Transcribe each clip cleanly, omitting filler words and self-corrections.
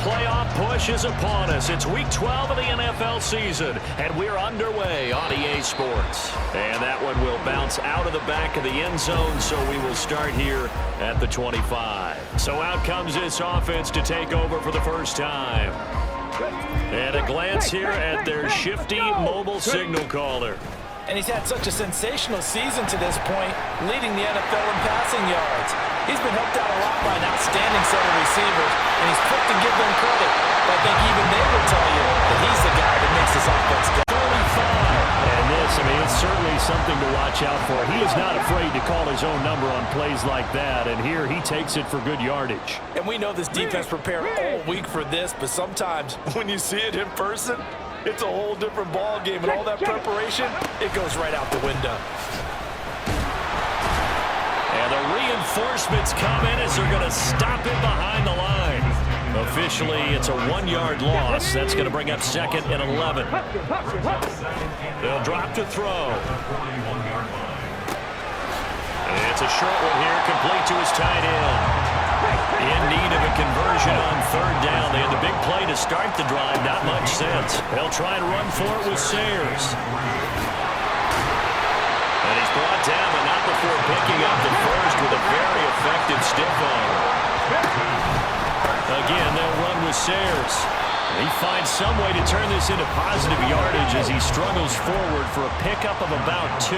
playoff push is upon us. It's week 12 of the NFL season, and we're underway on EA Sports. And that one will bounce out of the back of the end zone, so we will start here at the 25. So out comes this offense to take over for the first time. And a glance here at their shifty mobile signal caller. And he's had such a sensational season to this point, leading the NFL in passing yards. He's been helped out a lot by an outstanding set of receivers, and he's quick to give them credit. But I think even they will tell you that he's the guy that makes this offense go. 45. And this, it's certainly something to watch out for. He is not afraid to call his own number on plays like that, and here he takes it for good yardage. And we know this defense prepared all week for this, but sometimes when you see it in person, it's a whole different ball game, and all that preparation, it goes right out the window. And the reinforcements come in as they're going to stop him behind the line. Officially, it's a 1-yard loss. That's going to bring up 2nd and 11. They'll drop to throw. And it's a short one here, complete to his tight end. In need of a conversion on 3rd down. They had the big play to start the drive. Not much sense. They'll try and run for it with Sayers. And he's brought down, but not before picking up the first with a very effective stiff arm. Again, they'll run with Sayers. He finds some way to turn this into positive yardage as he struggles forward for a pickup of about 2.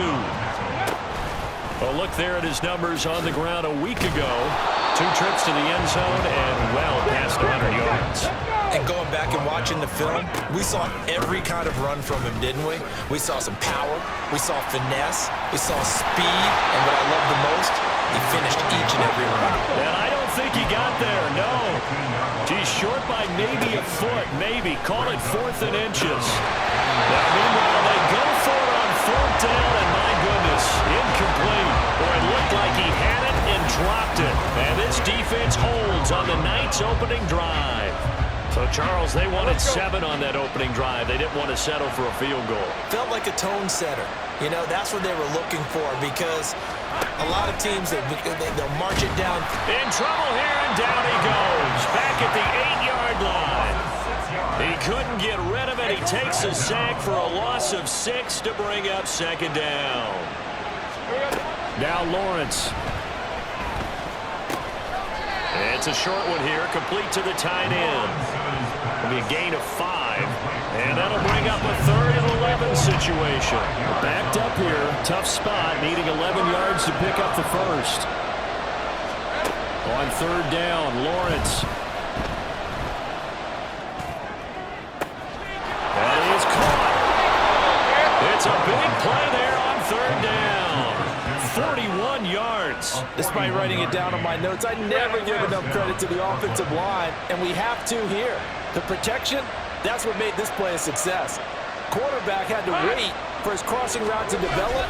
A look there at his numbers on the ground a week ago. 2 trips to the end zone and well past 100 yards. And going back and watching the film, we saw every kind of run from him, didn't we? We saw some power, we saw finesse, we saw speed, and what I love the most, he finished each and every run. And I don't think he got there, no. He's short by maybe a foot, maybe. Call it 4th and inches. Now, meanwhile, they go for it on 4th down, and my goodness, incomplete. Or it looked like he had it and dropped it. And this defense holds on the night's opening drive. So, Charles, they wanted 7 on that opening drive. They didn't want to settle for a field goal. Felt like a tone setter. You know, that's what they were looking for because a lot of teams, they'll march it down. In trouble here, and down he goes. Back at the 8-yard line. He couldn't get rid of it. He takes a sack for a loss of 6 to bring up 2nd down. Now Lawrence. It's a short one here, complete to the tight end. It'll be a gain of 5, and that'll bring up a 3rd and 11 situation. Backed up here, tough spot, needing 11 yards to pick up the first. On 3rd down, Lawrence. And he is caught. It's a big play there on 3rd down. 41 yards. Despite writing it down on my notes, I never give enough credit to the offensive line, and we have to here. The protection, that's what made this play a success. Quarterback had to wait for his crossing route to develop,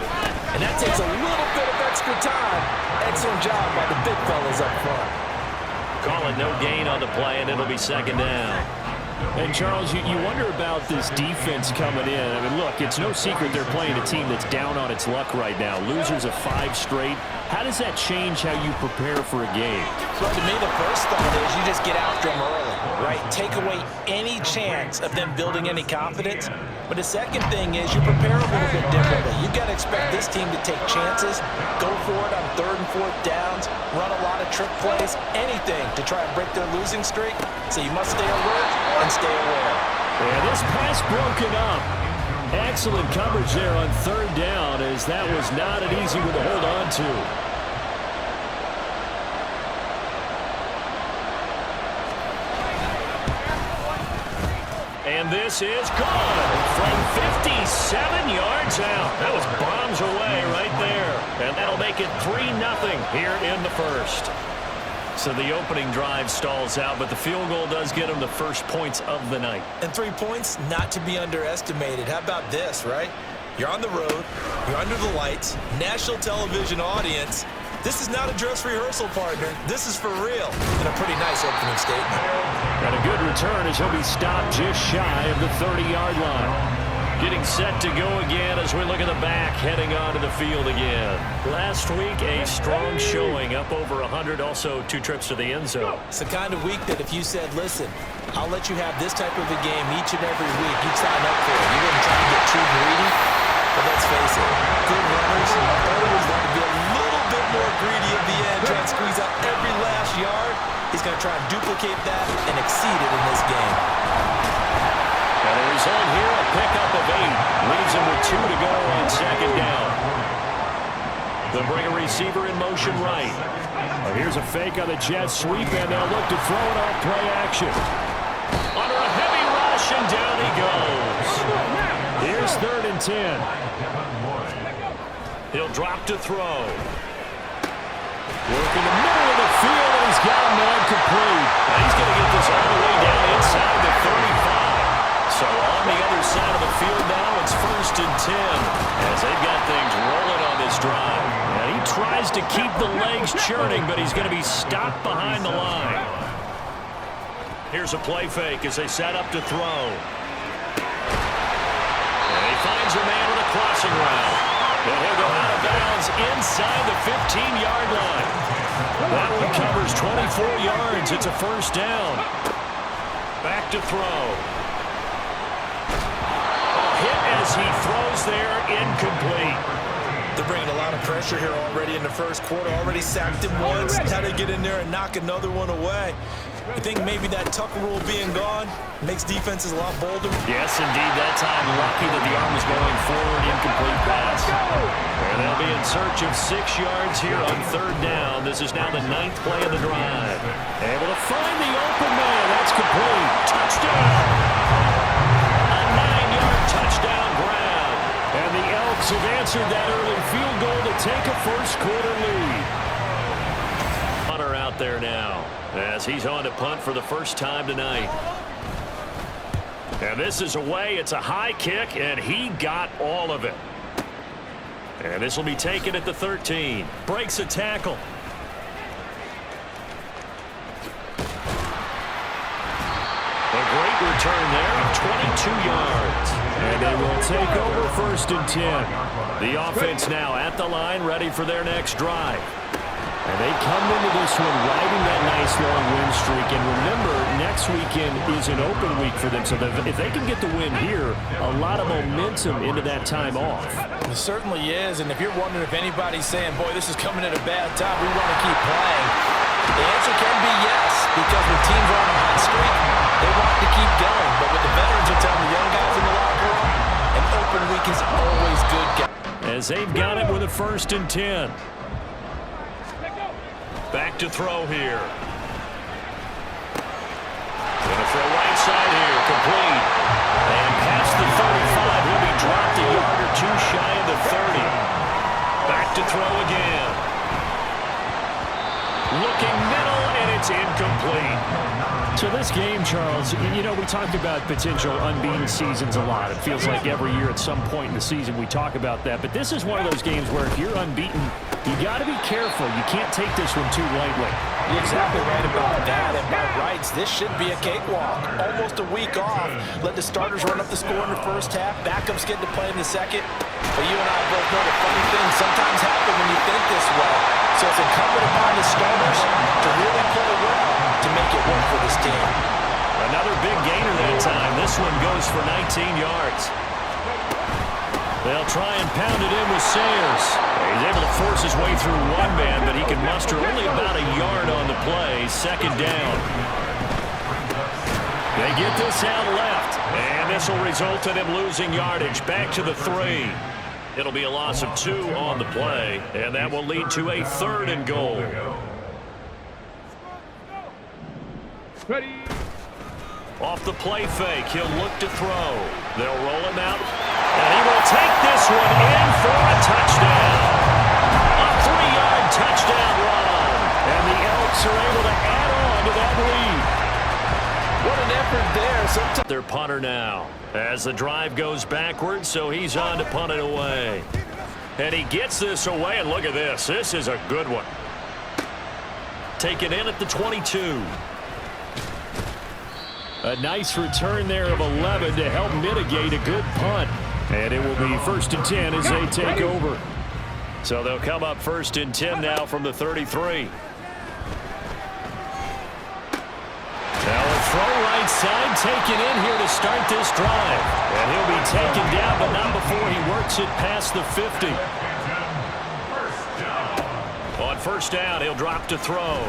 and that takes a little bit of extra time. Excellent job by the big fellas up front. Call it no gain on the play, and it'll be 2nd down. And, Charles, you wonder about this defense coming in. I mean, look, it's no secret they're playing a team that's down on its luck right now. Losers of 5 straight. How does that change how you prepare for a game? Well, to me, the first thought is you just get after them early, right? Take away any chance of them building any confidence. But the second thing is you prepare a little bit differently. You've got to expect this team to take chances, go for it on 3rd and 4th downs, run a lot of trick plays, anything to try and break their losing streak. So you must stay alert and stay aware. And this pass broken up. Excellent coverage there on 3rd down, as that was not an easy one to hold on to. And this is gone from 57 yards out. That was bombs away right there. And that'll make it 3-0 here in the first. So the opening drive stalls out, but the field goal does get them the first points of the night. And 3 points, not to be underestimated. How about this, right? You're on the road, you're under the lights, national television audience. This is not a dress rehearsal, partner. This is for real. And a pretty nice opening statement. And a good return as he'll be stopped just shy of the 30-yard line. Getting set to go again as we look at the back, heading onto the field again. Last week, a strong showing, up over 100, also 2 trips to the end zone. It's the kind of week that if you said, listen, I'll let you have this type of a game each and every week, you'd sign up for it. You wouldn't try to get too greedy. But let's face it, good runners always want to be a little bit more greedy at the end, try and squeeze out every last yard. He's going to try and duplicate that and exceed it in this game. And the result here, a pickup of 8. Leaves him with 2 to go on second down. They'll bring a receiver in motion right. Well, here's a fake on the jet sweep, and they'll look to throw it off play action. Under a heavy rush, and down he goes. Here's 3rd and 10. He'll drop to throw. Working the middle of the field, and he's got him complete. And he's going to get this all the way down inside the 35. So on the other side of the field now, it's 1st and 10 as they've got things rolling on this drive. And he tries to keep the legs churning, but he's going to be stopped behind the line. Here's a play fake as they set up to throw. And he finds a man with a crossing route. And he'll go out of bounds inside the 15-yard line. That one covers 24 yards. It's a 1st down. Back to throw. Hit as he throws there, incomplete. They're bringing a lot of pressure here already in the first quarter. Already sacked him once. How to get in there and knock another one away. I think maybe that Tucker rule being gone makes defenses a lot bolder. Yes, indeed. That time, lucky that the arm was going forward. Incomplete pass. And they'll be in search of 6 yards here on 3rd down. This is now the 9th play of the drive. Able to find the open man. That's complete. Touchdown! Touchdown grab. And the Elks have answered that early field goal to take a first quarter lead. Punter out there now as he's on to punt for the first time tonight. And this is away. It's a high kick, and he got all of it. And this will be taken at the 13. Breaks a tackle. A great return there of 22 yards. And they will take over 1st and 10. The offense now at the line, ready for their next drive. And they come into this one riding that nice long win streak. And remember, next weekend is an open week for them. So if they can get the win here, a lot of momentum into that time off. It certainly is. And if you're wondering if anybody's saying, boy, this is coming at a bad time, we want to keep playing, the answer can be yes. Because when teams are on a hot streak, they want to keep going. But what the veterans are telling the young guys in the locker room, an open week is always good. As they've got it with a 1st and 10. Back to throw here. Going to throw right side here, complete. And past the 35, he'll be dropped a yard or 2 shy of the 30. Back to throw again. Looking middle, and it's incomplete. So this game, Charles, you know, we talked about potential unbeaten seasons a lot. It feels like every year at some point in the season we talk about that. But this is one of those games where if you're unbeaten, you got to be careful. You can't take this one too lightly. You're exactly right about that. And by rights, this should be a cakewalk. Almost a week off. Let the starters run up the score in the first half. Backups get to play in the second. But you and I both know the funny things sometimes happen when you think this way. So it's incumbent upon the starters to really play well to make it work for this team. Another big gainer that time. This one goes for 19 yards. They'll try and pound it in with Sayers. He's able to force his way through one man, but he can muster only about a yard on the play. 2nd down. They get this out left, and this will result in him losing yardage. Back to the 3. It'll be a loss of 2 on the play, and that will lead to a 3rd and goal. Ready. Off the play fake, he'll look to throw. They'll roll him out, and he will take this one in for a touchdown. A 3-yard touchdown run. And the Elks are able to add on to that lead. What an effort there. Sometimes Their punter now as the drive goes backwards, so he's on to punt it away. And he gets this away, and look at this. This is a good one. Taken in at the 22. A nice return there of 11 to help mitigate a good punt. And it will be 1st and 10 as they take over. So they'll come up 1st and 10 now from the 33. Now a throw right side taken in here to start this drive. And he'll be taken down, but not before he works it past the 50. On 1st down, he'll drop to throw.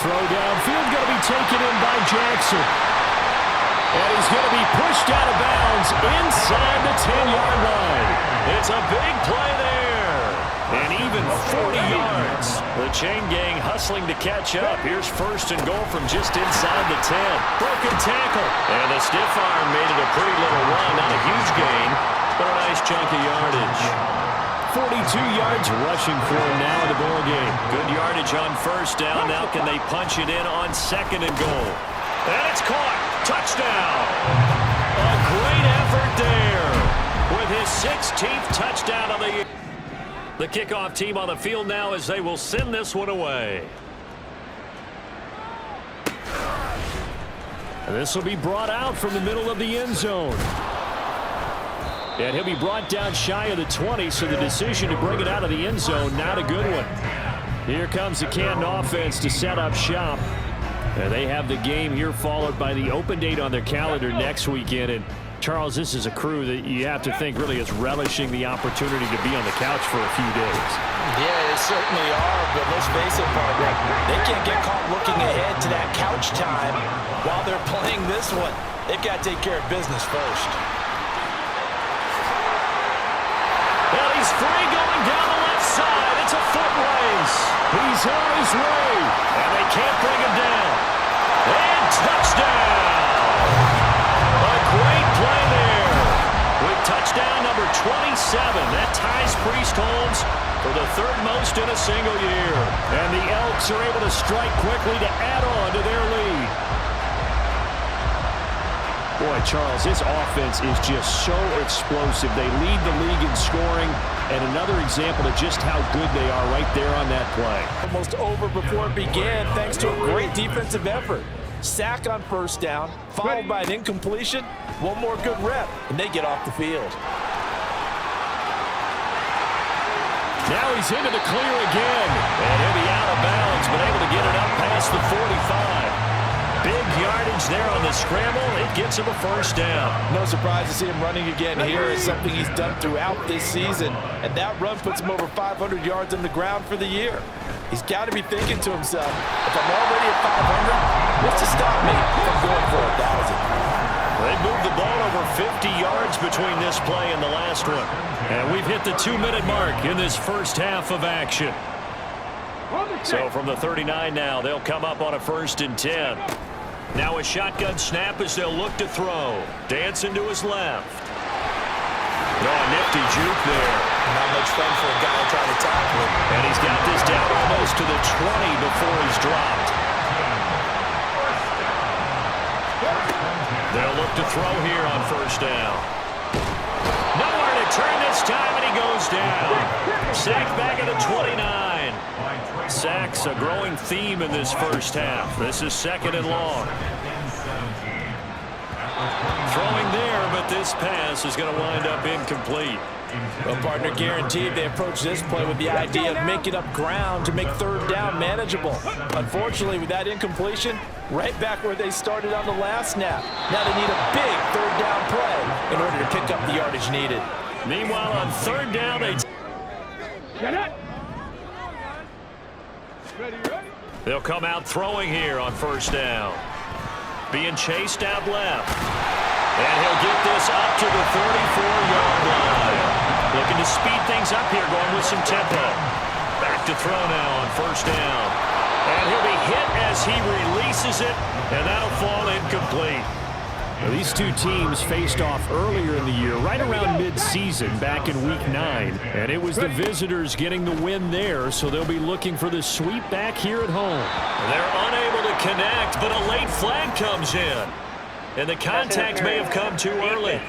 Throw downfield going to be taken in by Jackson. And he's going to be pushed out of bounds inside the 10-yard line. It's a big play there. And even 40 yards. The chain gang hustling to catch up. Here's 1st and goal from just inside the 10. Broken tackle. And the stiff arm made it a pretty little run. Not a huge gain, but a nice chunk of yardage. 42 yards rushing for him now in the ball game. Good yardage on 1st down. Now can they punch it in on 2nd and goal? And it's caught. Touchdown. A great effort there with his 16th touchdown of the year. The kickoff team on the field now as they will send this one away. And this will be brought out from the middle of the end zone. And he'll be brought down shy of the 20, so the decision to bring it out of the end zone, not a good one. Here comes the Canton offense to set up shop. And they have the game here followed by the open date on their calendar next weekend. And Charles, this is a crew that you have to think really is relishing the opportunity to be on the couch for a few days. Yeah, they certainly are, but let's face it, partner, they can't get caught looking ahead to that couch time while they're playing this one. They've got to take care of business first. Well, he's free going down the left side. It's a foot race. He's on his way. And they can't bring him down. And touchdown. A great play there. With touchdown number 27. That ties Priest Holmes for the 3rd most in a single year. And the Elks are able to strike quickly to add on to their lead. Boy, Charles, this offense is just so explosive. They lead the league in scoring, and another example of just how good they are right there on that play. Almost over before it began thanks to a great defensive effort. Sack on 1st down, followed by an incompletion. One more good rep, and they get off the field. Now he's into the clear again. And he'll be out of bounds, but able to get it up past the 45. Big yardage there on the scramble. It gets him a 1st down. No surprise to see him running again here. It's something he's done throughout this season. And that run puts him over 500 yards on the ground for the year. He's got to be thinking to himself, if I'm already at 500, what's to stop me from going for 1,000? They moved the ball over 50 yards between this play and the last one. And we've hit the 2-minute mark in this 1st half of action. So from the 39 now, they'll come up on a 1st and 10. Now a shotgun snap as they'll look to throw. Dancing to his left. Oh, a nifty juke there. Not much fun for a guy trying to tackle him. And he's got this down almost to the 20 before he's dropped. They'll look to throw here on 1st down. Nowhere to turn this time, and he goes down. Sacked back at the 29. Sacks a growing theme in this 1st half. This is 2nd and long. Throwing there, but this pass is going to wind up incomplete. Well, partner, guaranteed they approach this play with the idea of making up ground to make 3rd down manageable. Unfortunately, with that incompletion, right back where they started on the last snap. Now they need a big 3rd down play in order to pick up the yardage needed. Meanwhile, on 3rd down, they'll come out throwing here on 1st down. Being chased out left. And he'll get this up to the 34-yard line. Looking to speed things up here, going with some tempo. Back to throw now on 1st down. And he'll be hit as he releases it, and that'll fall incomplete. Well, these two teams faced off earlier in the year, right around mid-season, back in Week 9. And it was the visitors getting the win there, so they'll be looking for the sweep back here at home. They're unable to connect, but a late flag comes in. And the contact may have come too early.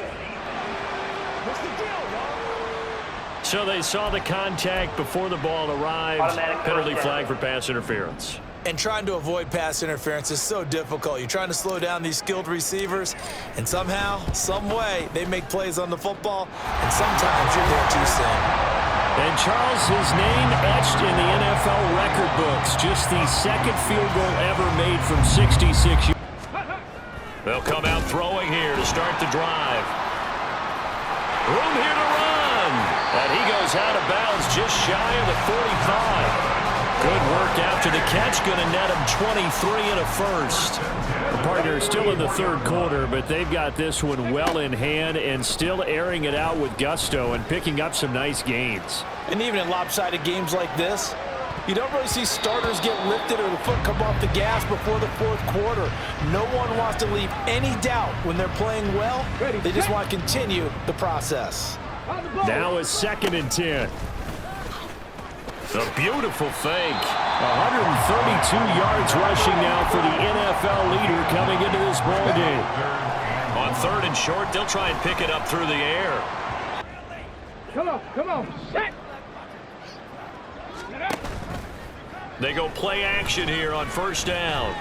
So they saw the contact before the ball arrived. Penalty flag for pass interference. And trying to avoid pass interference is so difficult. You're trying to slow down these skilled receivers, and somehow, some way, they make plays on the football, and sometimes you're there too soon. And Charles, his name etched in the NFL record books. Just the second field goal ever made from 66 yards. They'll come out throwing here to start the drive. Room here to run. And he goes out of bounds just shy of the 45. Good work after the catch. Going to net him 23 and a first. The partner is still in the third quarter, but they've got this one well in hand and still airing it out with gusto and picking up some nice gains. And even in lopsided games like this, you don't really see starters get lifted or the foot come off the gas before the fourth quarter. No one wants to leave any doubt when they're playing well. They just want to continue the process. Now is 2nd and 10. A beautiful fake. 132 yards rushing now for the NFL leader coming into this ball game. On 3rd and short, they'll try and pick it up through the air. Come on, set. They go play action here on 1st down.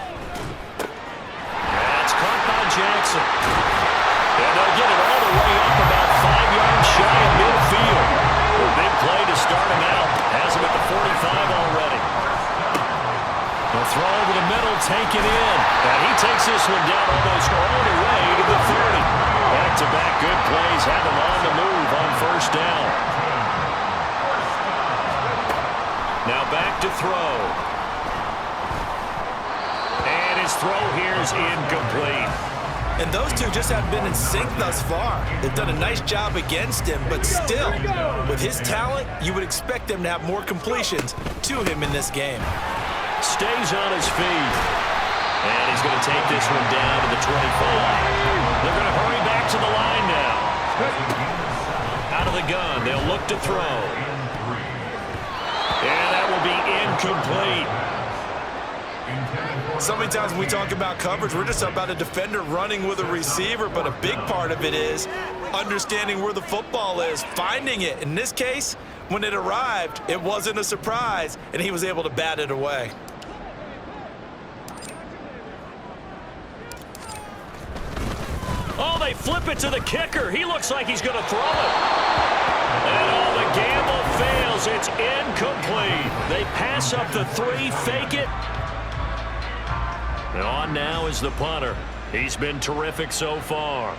That's caught by Jackson. And they'll get it all the way up about 5 yards shy of midfield. A big play to start him out. Has him at the 45 already. They'll throw over the middle, take it in. And he takes this one down almost all the way to the 30. Back-to-back good plays have him on the move on 1st down. Now back to throw. And his throw here is incomplete. And those two just haven't been in sync thus far. They've done a nice job against him, but still, with his talent, you would expect them to have more completions to him in this game. Stays on his feet. And he's going to take this one down to the 25. They're going to hurry back to the line now. Out of the gun, they'll look to throw. And that will be incomplete. So many times when we talk about coverage, we're just about a defender running with a receiver, but a big part of it is understanding where the football is, finding it. In this case, when it arrived, it wasn't a surprise, and he was able to bat it away. Oh, they flip it to the kicker. He looks like he's going to throw it. And all the gamble fails. It's incomplete. They pass up the 3, fake it. And on now is the punter. He's been terrific so far.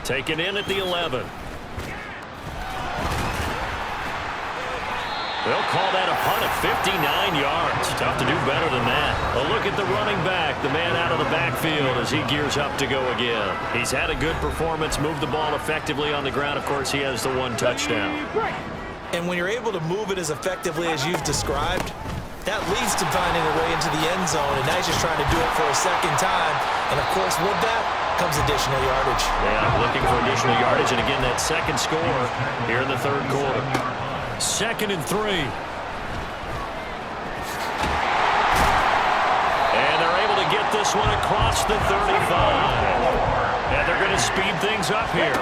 Taken in at the 11. They'll call that a punt at 59 yards. Tough to do better than that. A look at the running back, the man out of the backfield as he gears up to go again. He's had a good performance, moved the ball effectively on the ground. Of course, he has the 1 touchdown. And when you're able to move it as effectively as you've described, that leads to finding a way into the end zone, and now he's just trying to do it for a second time. And, of course, with that comes additional yardage. Yeah, looking for additional yardage, and again, that second score here in the 3rd quarter. 2nd and 3. And they're able to get this one across the 35. And they're going to speed things up here.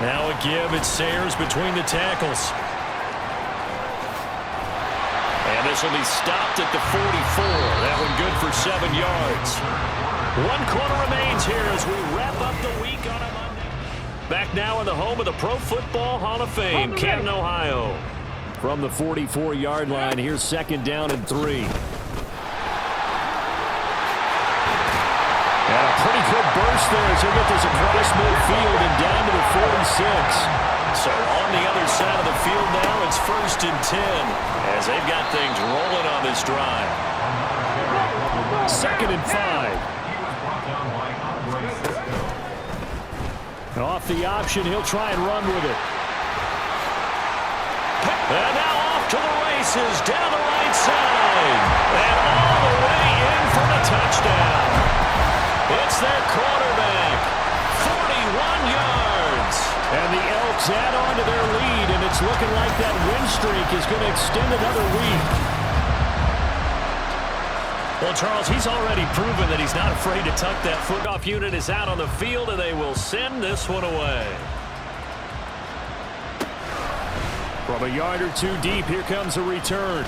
Now a give. It's Sayers between the tackles. And this will be stopped at the 44. That one good for 7 yards. 1 quarter remains here as we wrap up the week on a Monday. Back now in the home of the Pro Football Hall of Fame, Canton, Ohio. From the 44-yard line, here's 2nd down and 3. And a pretty good burst there as he'll get this across midfield and down to the 46. So on the other side of the field now, it's 1st and 10 as they've got things rolling on this drive. 2nd and 5. Off the option, he'll try and run with it. And now off to the races, down the right side. And all the way in for the touchdown. It's their quarterback. 41 yards. And the Elks add on to their lead, and it's looking like that win streak is going to extend another week. Well, Charles, he's already proven that he's not afraid to tuck that foot off. Unit is out on the field, and they will send this one away. From a yard or two deep, here comes a return.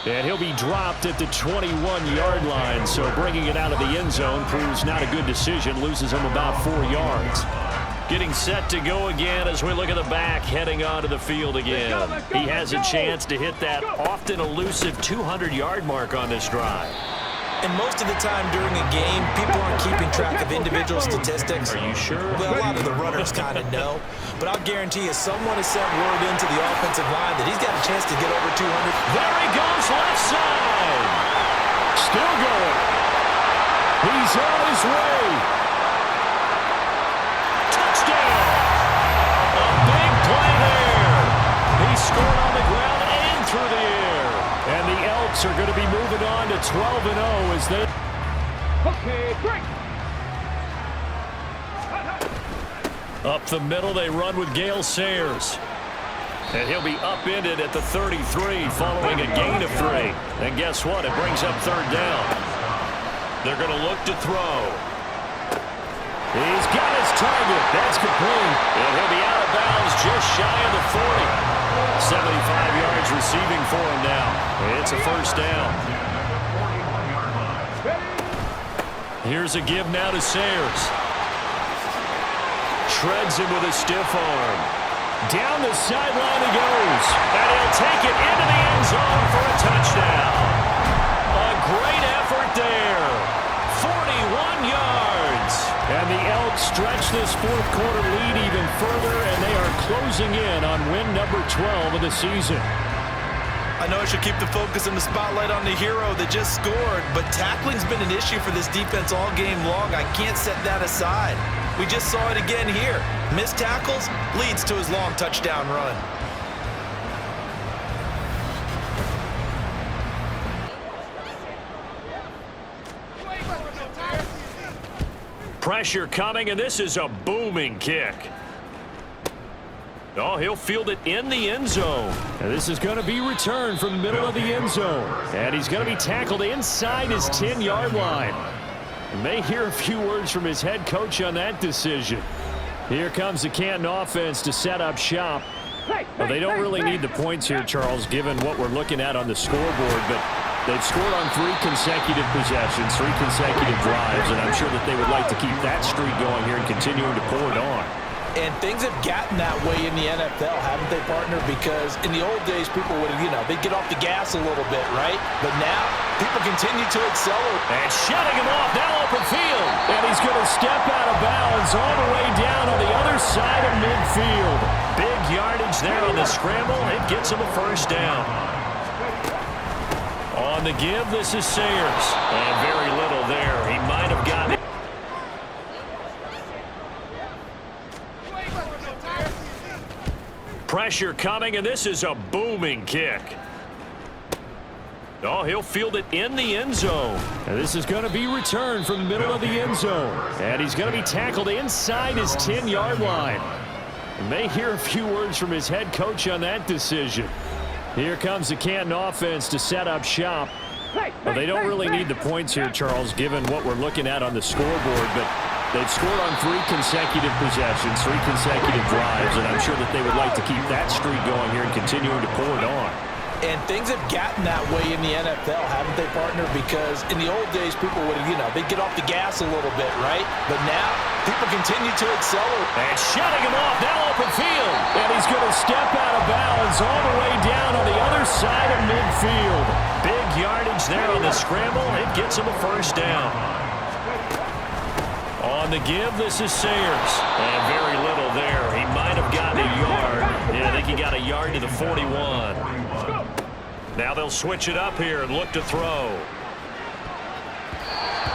And he'll be dropped at the 21-yard line, so bringing it out of the end zone proves not a good decision, loses him about 4 yards. Getting set to go again as we look at the back heading onto the field again. He has a chance to hit that often elusive 200-yard mark on this drive. And most of the time during a game, people aren't keeping track of individual statistics. Are you sure? Well, a lot of the runners kind of know. But I'll guarantee you someone has sent word into the offensive line that he's got a chance to get over 200. There he goes, left side. Still going. He's on his way. Touchdown. A big play there. He scored on the ground and through the air. And the Elks are going to be moving on to 12-0 as they... Okay, great. Up the middle, they run with Gale Sayers. And he'll be upended at the 33 following a gain of 3. And guess what? It brings up 3rd down. They're going to look to throw. He's got his target. That's complete. And he'll be out of bounds just shy of the 40. 75 yards receiving for him now. It's a 1st down. Here's a give now to Sayers. Shreds him with a stiff arm. Down the sideline he goes. And he'll take it into the end zone for a touchdown. A great effort there. 41 yards. And the Elks stretch this 4th quarter lead even further, and they are closing in on win number 12 of the season. I know I should keep the focus and the spotlight on the hero that just scored, but tackling's been an issue for this defense all game long. I can't set that aside. We just saw it again here. Missed tackles leads to his long touchdown run. Pressure coming, and this is a booming kick. Oh, he'll field it in the end zone. And this is going to be returned from the middle of the end zone. And he's going to be tackled inside his 10-yard line. You may hear a few words from his head coach on that decision. Here comes the Canton offense to set up shop. Well, they don't really need the points here, Charles, given what we're looking at on the scoreboard, but they've scored on 3 consecutive possessions, 3 consecutive drives, and I'm sure that they would like to keep that streak going here and continuing to pour it on. And things have gotten that way in the NFL, haven't they, partner? Because in the old days, people would, they'd get off the gas a little bit, right? But now, people continue to accelerate. And shutting him off, now open field. And he's going to step out of bounds all the way down on the other side of midfield. Big yardage there on the scramble. It gets him a 1st down. On the give, this is Sayers. And very little there. He might have gotten it. Pressure coming, and this is a booming kick. Oh, he'll field it in the end zone. And this is going to be returned from the middle of the end zone. And he's going to be tackled inside his 10-yard line. You may hear a few words from his head coach on that decision. Here comes the Canton offense to set up shop. Well, they don't really need the points here, Charles, given what we're looking at on the scoreboard, but they've scored on 3 consecutive possessions, 3 consecutive drives, and I'm sure that they would like to keep that streak going here and continuing to pour it on. And things have gotten that way in the NFL, haven't they, partner? Because in the old days, people would, they'd get off the gas a little bit, right? But now, people continue to accelerate. And shutting him off, now open field. And he's going to step out of bounds all the way down on the other side of midfield. Big yardage there on the scramble. It gets him a 1st down. On the give, this is Sayers. And very little there. He might have gotten a yard. Yeah, I think he got a yard to the 41. Now they'll switch it up here and look to throw.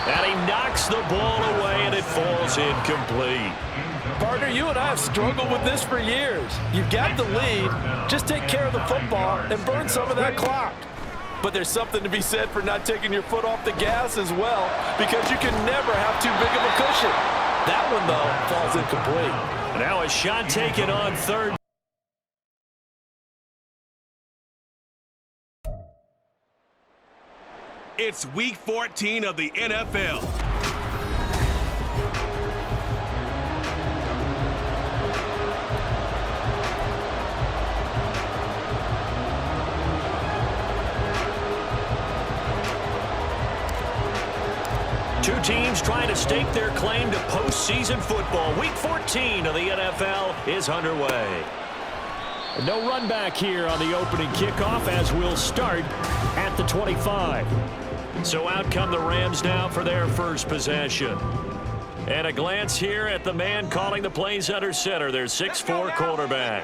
And he knocks the ball away, and it falls incomplete. Partner, you and I have struggled with this for years. You've got the lead. Just take care of the football and burn some of that clock. But there's something to be said for not taking your foot off the gas as well, because you can never have too big of a cushion. That one, though, falls incomplete. Now a shot taken on 3rd. It's week 14 of the NFL. teams trying to stake their claim to postseason football. Week 14 of the NFL is underway. No run back here on the opening kickoff as we'll start at the 25. So out come the Rams now for their first possession. And a glance here at the man calling the plays under center, their 6'4" quarterback.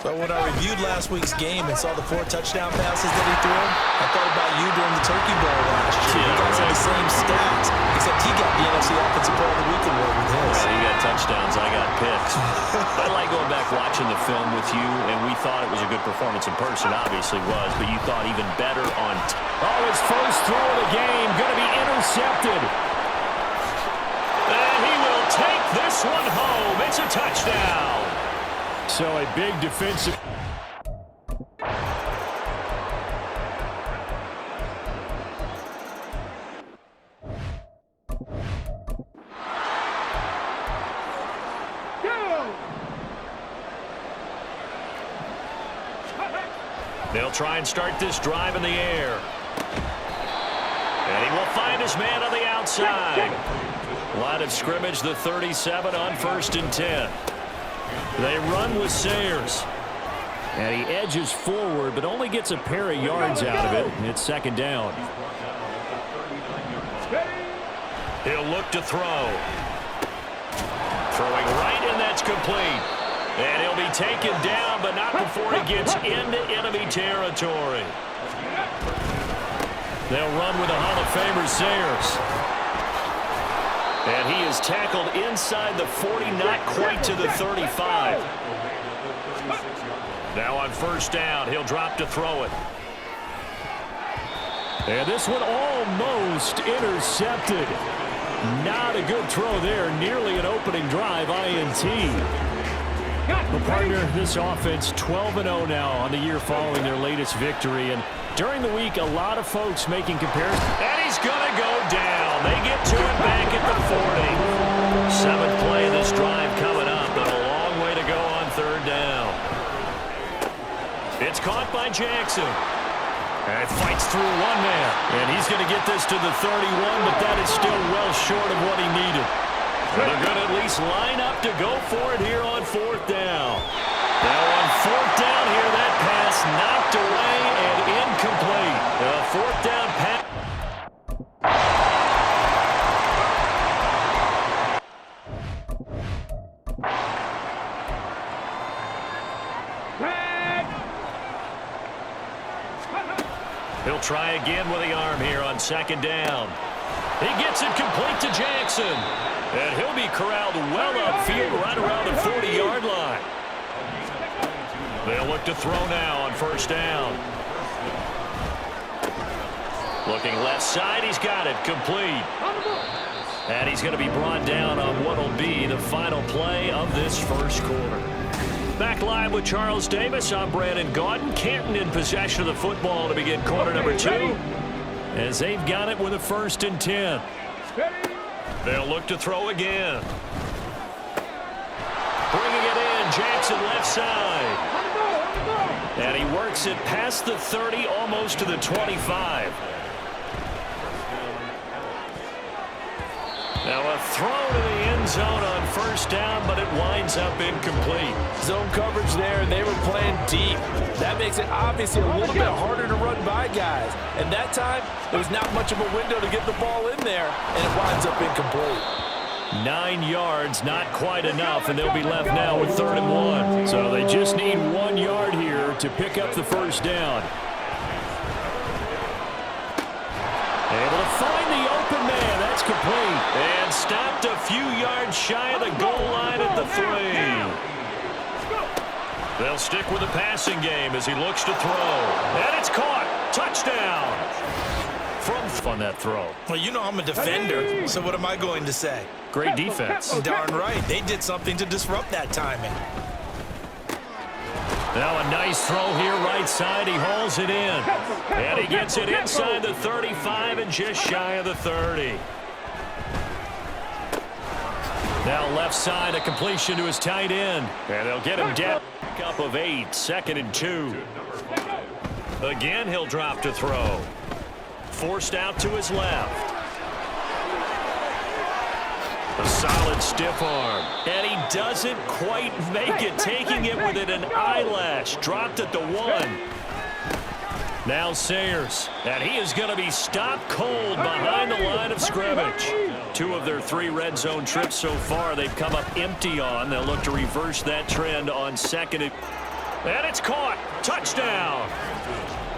So when I reviewed last week's game and saw the 4 touchdown passes that he threw, I thought about you during the Turkey Bowl last year. You guys had the same stats, except he got the NFC Offensive Player of the Week award with his. He got touchdowns, I got picks. I like going back watching the film with you, and we thought it was a good performance in person, obviously was, but you thought even better on his first throw of the game, going to be intercepted. And he will take this one home. It's a touchdown. So a big defensive. They'll try and start this drive in the air. And he will find his man on the outside. Line of scrimmage, the 37 on 1st and 10. They run with Sayers. And he edges forward, but only gets a pair of yards out of it. It's 2nd down. He'll look to throw. Throwing right, and that's complete. And he'll be taken down, but not before he gets into enemy territory. They'll run with the Hall of Famer Sayers. And he is tackled inside the 40, not quite to the 35. Now on 1st down, he'll drop to throw it. And this one almost intercepted. Not a good throw there. Nearly an opening drive, INT. Well, partner, this offense 12-0 now on the year following their latest victory. And during the week, a lot of folks making comparisons. And he's going to go down. They get to him back at the 40. 7th play of this drive coming up, but a long way to go on 3rd down. It's caught by Jackson. And fights through one man. And he's going to get this to the 31, but that is still well short of what he needed. And they're going to at least line up to go for it here on 4th down. Now on 4th down here, that pass knocked away and incomplete. The 4th down pass. He'll try again with the arm here on 2nd down. He gets it complete to Jackson. And he'll be corralled well upfield right around the 40-yard line. They'll look to throw now on 1st down. Looking left side, he's got it complete. And he's going to be brought down on what will be the final play of this 1st quarter. Back live with Charles Davis. I'm Brandon Gaudin. Canton in possession of the football to begin quarter number 2. As they've got it with a 1st and 10. They'll look to throw again. Bringing it in, Jackson left side. And he works it past the 30, almost to the 25. Now a throw to the end zone on 1st down, but it winds up incomplete. Zone coverage there, and they were playing deep. That makes it obviously a little bit harder to run by guys. And that time, there was not much of a window to get the ball in there, and it winds up incomplete. 9 yards, not quite enough, and they'll be left now with 3rd and 1. So they just need 1 yard here to pick up the 1st down. Able to find the open man. That's complete. And stopped a few yards shy of the goal line at the 3. They'll stick with the passing game as he looks to throw. And it's caught. Touchdown. On that throw. Well, you know I'm a defender, so what am I going to say? Great defense. Darn right. They did something to disrupt that timing. Now a nice throw here right side. He hauls it in. And he gets it inside the 35 and just shy of the 30. Now left side, a completion to his tight end. And they'll get him down. Up of 8, 2nd and 2. Again, he'll drop to throw. Forced out to his left. A solid stiff arm. And he doesn't quite make it, taking it within an eyelash. Dropped at the 1. Now Sayers, and he is going to be stopped cold behind the line of scrimmage. 2 of their 3 red zone trips so far they've come up empty on. They'll look to reverse that trend on second. And it's caught. Touchdown.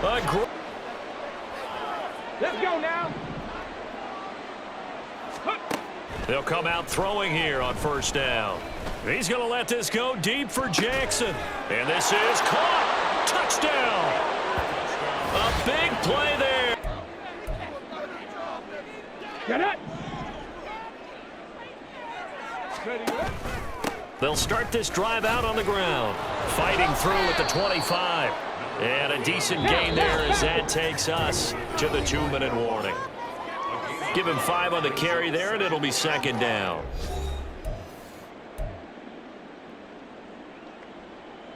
Let's go now. They'll come out throwing here on first down. He's going to let this go deep for Jackson. And this is caught. Touchdown. A big play there. Get it. They'll start this drive out on the ground. Fighting through at the 25. And a decent gain there as that takes us to the 2-minute warning. Give him 5 on the carry there, and it'll be second down.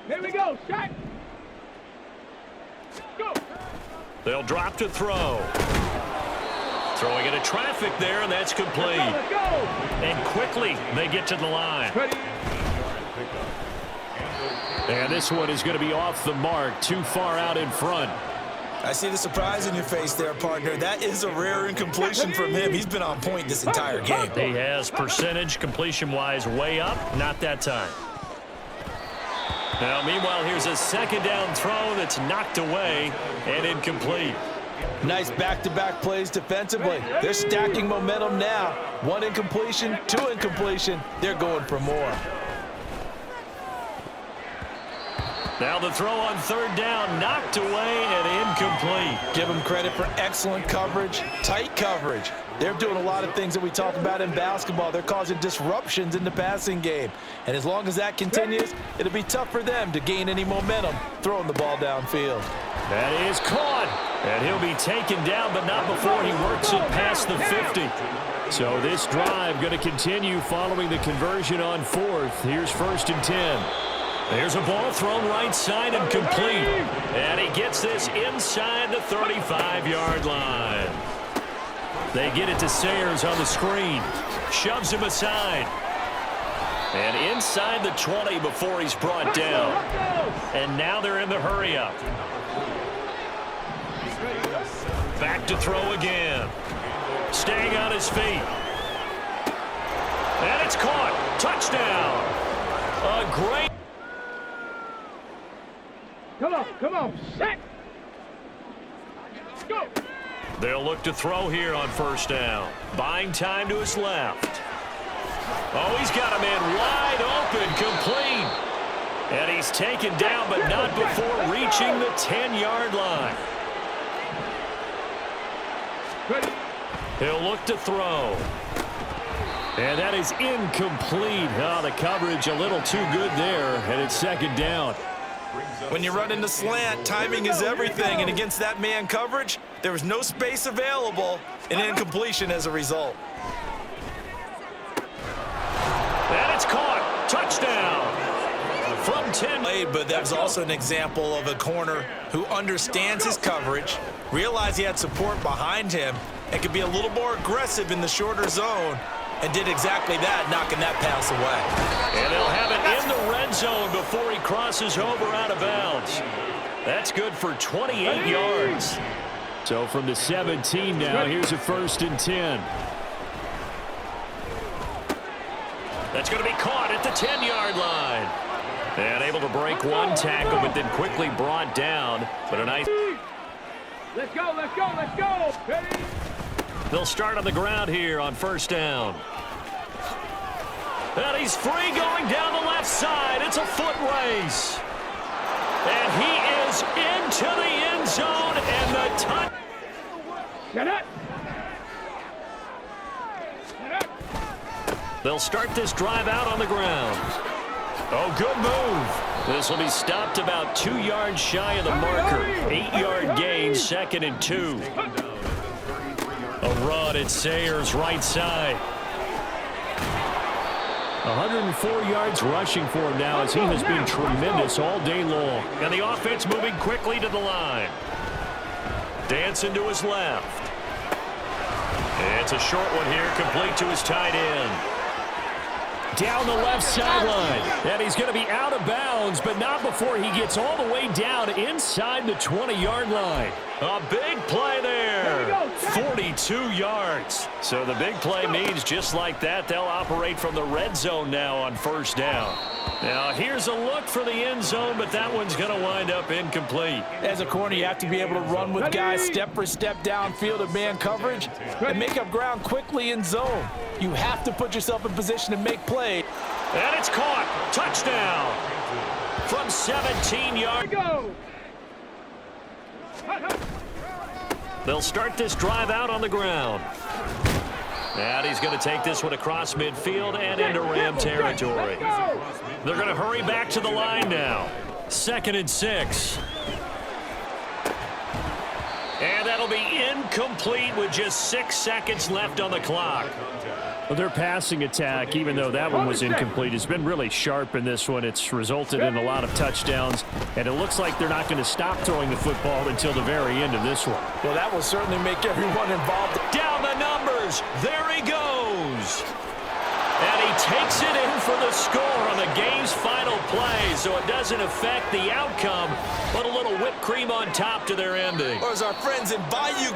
Here we go. Shot. Go. They'll drop to throw. Throwing into traffic there, and that's complete. Let's go. And quickly, they get to the line. Ready. And this one is going to be off the mark, too far out in front. I see the surprise in your face there, partner. That is a rare incompletion from him. He's been on point this entire game. He has percentage completion-wise way up, not that time. Now, meanwhile, here's a second down throw that's knocked away and incomplete. Nice back-to-back plays defensively. They're stacking momentum now. 1 incompletion, 2 incompletion. They're going for more. Now the throw on third down, knocked away and incomplete. Give them credit for excellent coverage, tight coverage. They're doing a lot of things that we talk about in basketball. They're causing disruptions in the passing game. And as long as that continues, it'll be tough for them to gain any momentum throwing the ball downfield. That is caught. And he'll be taken down, but not before he works it past the 50. So this drive going to continue following the conversion on 4th. Here's 1st and 10. There's a ball thrown right side and complete. And he gets this inside the 35-yard line. They get it to Sayers on the screen. Shoves him aside. And inside the 20 before he's brought down. And now they're in the hurry-up. Back to throw again. Staying on his feet. And it's caught. Touchdown. A great... Come on, set. Go. They'll look to throw here on first down. Buying time to his left. Oh, he's got a man wide open, complete. And he's taken down, but not before reaching the 10-yard line. Ready. He'll look to throw. And that is incomplete. Oh, the coverage a little too good there, and it's second down. When you run into slant, timing is everything, and against that man coverage, there was no space available, and incompletion as a result. And it's caught. Touchdown. From 10. But that was also an example of a corner who understands his coverage, realized he had support behind him, and could be a little more aggressive in the shorter zone, and did exactly that, knocking that pass away. And they'll have it in the red zone before he crosses over out of bounds. That's good for 28 yards. So from the 17 now, here's a 1st and 10. That's going to be caught at the 10-yard line. And able to break one tackle, but then quickly brought down. But a nice... Let's go, let's go, let's go. Ready. They'll start on the ground here on first down. And he's free going down the left side. It's a foot race. And he is into the end zone and the touch. Get it. They'll start this drive out on the ground. Oh, good move. This will be stopped about 2 yards shy of the marker. 8-yard gain, 2nd and 2. A run at Sayers' right side. 104 yards rushing for him now as he has been tremendous all day long. And the offense moving quickly to the line. Dancing to his left. It's a short one here, complete to his tight end. down the left sideline. And he's going to be out of bounds, but not before he gets all the way down inside the 20-yard line. A big play there. 42 yards. So the big play means just like that, they'll operate from the red zone now on first down. Now, here's a look for the end zone, but that one's going to wind up incomplete. As a corner, you have to be able to run with guys step for step downfield in man coverage and make up ground quickly in zone. You have to put yourself in position to make play. And it's caught. Touchdown. From 17 yards. Go! They'll start this drive out on the ground. And he's going to take this one across midfield and into Ram territory. They're going to hurry back to the line now. 2nd and 6. And that'll be incomplete with just 6 seconds left on the clock. Well, their passing attack, even though that one was incomplete, has been really sharp in this one. It's resulted in a lot of touchdowns, and it looks like they're not going to stop throwing the football until the very end of this one. Well, that will certainly make everyone involved. Down the numbers. There he goes. And he takes it in for the score on the game's final play, so it doesn't affect the outcome, but a little whipped cream on top to their ending. Or as our friends in Bayou